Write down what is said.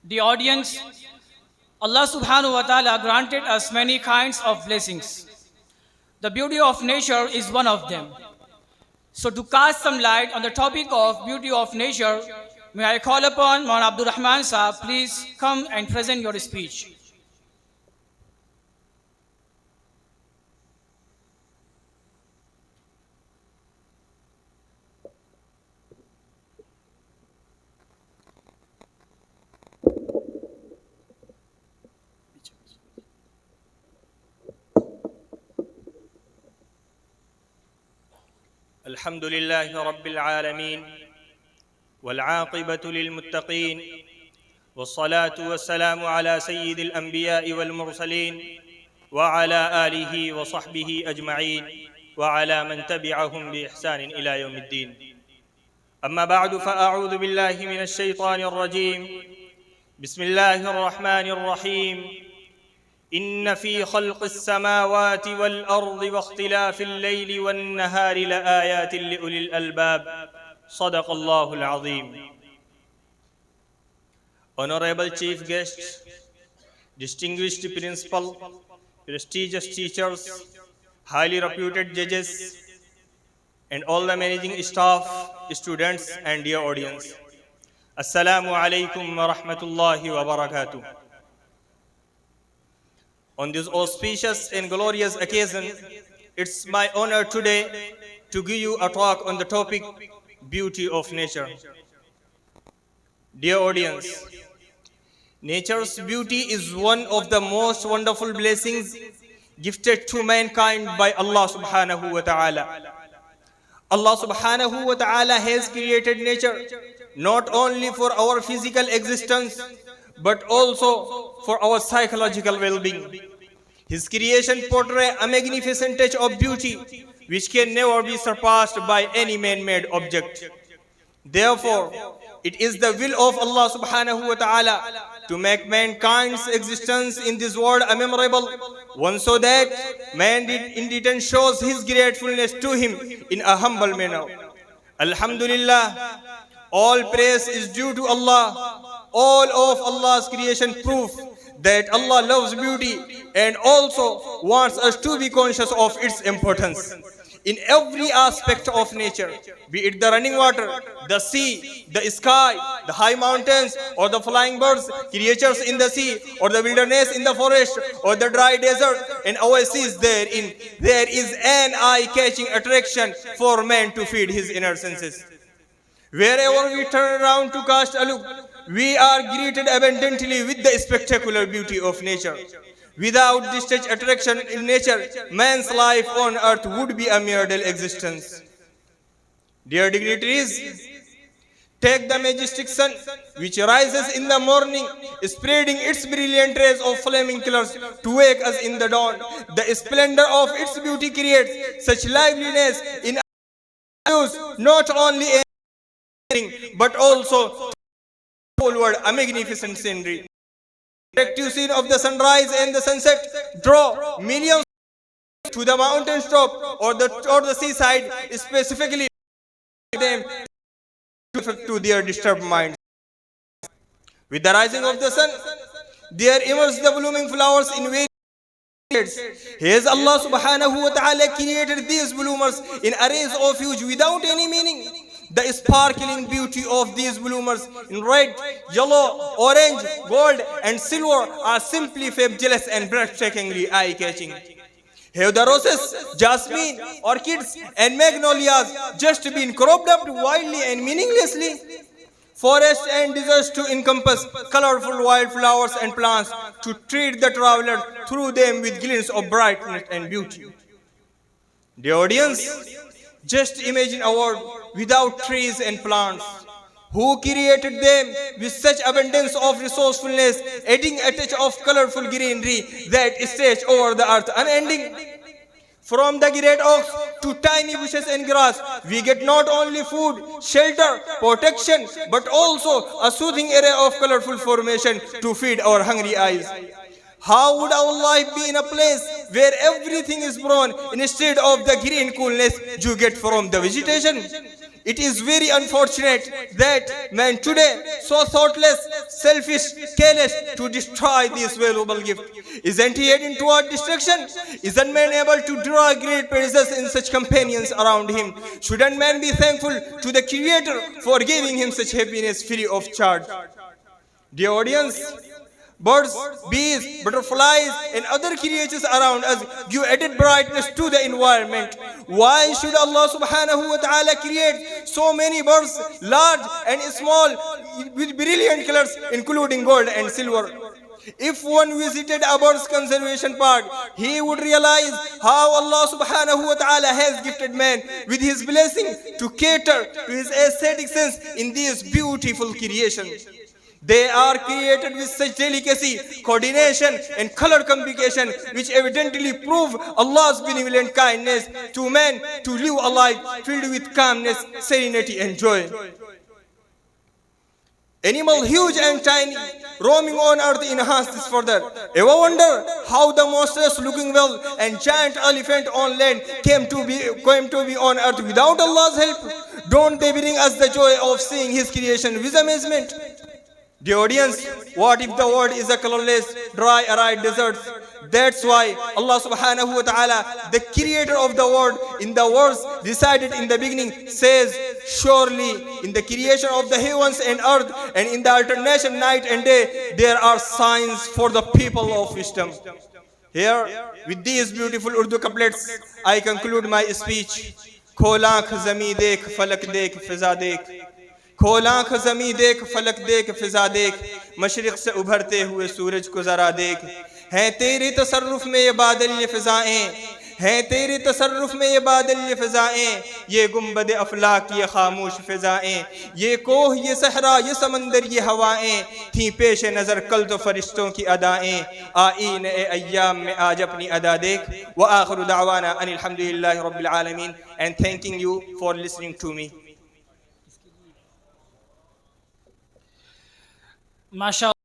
The audience, Allah subhanahu wa ta'ala granted us many kinds of blessings. The beauty of nature is one of them. So to cast some light on the topic of beauty of nature, may I call upon Maulana Abdur Rahman sahab, please come and present your speech. الحمد لله رب العالمين والعاقبة للمتقين والصلاة والسلام على سيد الأنبياء والمرسلين وعلى آله وصحبه أجمعين وعلى من تبعهم بإحسان إلى يوم الدين. أما بعد فأعوذ بالله من الشيطان الرجيم. بسم الله الرحمن الرحيم. إن في خلق السماوات والأرض واختلاف الليل والنهار لآيات لأولي الألباب. صدق الله العظيم. Honorable Chief Guest, distinguished Principal, prestigious teachers, highly reputed judges, and all the managing staff, students, and dear audience. Assalamu alaikum wa rahmatullahi wa barakatuh. On this auspicious and glorious occasion, it's my honor today to give you a talk on the topic beauty of nature. Dear audience, nature's beauty is one of the most wonderful blessings gifted to mankind by Allah subhanahu wa ta'ala. Allah subhanahu wa ta'ala has created nature not only for our physical existence but also for our psychological well-being. His creation portrays a magnificent touch of beauty which can never be surpassed by any man-made object. Therefore, it is the will of Allah subhanahu wa ta'ala to make mankind's existence in this world a memorable one, so that man in return shows his gratefulness to him in a humble manner. Alhamdulillah, all praise is due to Allah. All of Allah's creation prove that Allah loves beauty and also wants us to be conscious of its importance. In every aspect of nature, be it the running water, the sea, the sky, the high mountains, or the flying birds, creatures in the sea, or the wilderness in the forest, or the dry desert and oases therein, there is an eye-catching attraction for man to feed his inner senses. Wherever we turn around to cast a look, we are greeted abundantly with the spectacular beauty of nature. Without this such attraction in nature, man's life on earth would be a mere dull existence. Dear dignitaries, take the majestic sun which rises in the morning, spreading its brilliant rays of flaming colors to wake us in the dawn. The splendor of its beauty creates such liveliness in us, not only but also forward a magnificent scenery. The attractive scene of the sunrise and the sunset draw millions to the mountain top or the seaside, specifically them to their disturbed minds. With the rising of the sun, there emerge the blooming flowers in various shades. Has Allah subhanahu wa ta'ala created these bloomers in arrays of hues without any meaning. The sparkling beauty of these bloomers in red, yellow, orange, gold, and silver are simply fabulous and breathtakingly eye-catching. Have the roses, jasmine, orchids, and magnolias just been cropped up wildly and meaninglessly? Forests and deserts to encompass colorful wildflowers and plants to treat the traveler through them with glints of brightness and beauty. The audience, just imagine a world without trees and plants. Who created them with such abundance of resourcefulness, adding a touch of colorful greenery that stretches over the earth unending? From the great oaks to tiny bushes and grass, we get not only food, shelter, protection, but also a soothing array of colorful formation to feed our hungry eyes. How would our life be in a place where everything is brown instead of the green coolness you get from the vegetation? It is very unfortunate that man today so thoughtless, selfish, careless to destroy this valuable gift. Isn't he heading toward destruction? Isn't man able to draw great praises in such companions around him? Shouldn't man be thankful to the Creator for giving him such happiness free of charge? Dear audience, birds, bees, butterflies, and other creatures around us give added brightness to the environment. Why should Allah subhanahu wa ta'ala create so many birds, large and small, with brilliant colors, including gold and silver? If one visited a bird's conservation park, he would realize how Allah subhanahu wa ta'ala has gifted man with his blessing to cater to his aesthetic sense in these beautiful creations. They are created with such delicacy, coordination, and color combination, which evidently prove Allah's benevolent kindness to man to live a life filled with calmness, serenity, and joy. Animal huge and tiny, roaming on earth enhance this further. Ever wonder how the monstrous looking whale and giant elephant on land came to be on earth without Allah's help? Don't they bring us the joy of seeing His creation with amazement? Dear audience, what if the world is a colorless, dry, arid desert? That's why Allah subhanahu wa ta'ala, the creator of the world, in the words decided in the beginning, says, surely in the creation of the heavens and earth and in the alternation night and day, there are signs for the people of wisdom. Here, with these beautiful Urdu couplets, I conclude my speech. खोल आँख ज़मीं देख फलक देख फिजा देख खोल आँख ज़मीं देख फलक देख फिजा देख मशरिक़ से उभरते हुए सूरज को ज़रा देख हैं तेरे तसर्रुफ़ में ये बादल ये फ़िज़ाएं हैं तेरे तसर्रुफ़ में ये बादल ये फ़िज़ाएं ये गुंबद अफ़लाक ये खामोश फ़िज़ाएं ये कोह ये सहरा ये समंदर ये हवाएं थी पेश नज़र कल तो फ़रिश्तों की अदाएं आईन ए अय्याम में आज अपनी अदा देख व आखिरु दावाना अनिल हम्दुलिल्लाहि रब्बिल आलमीन and thanking you for listening to me. Mashallah.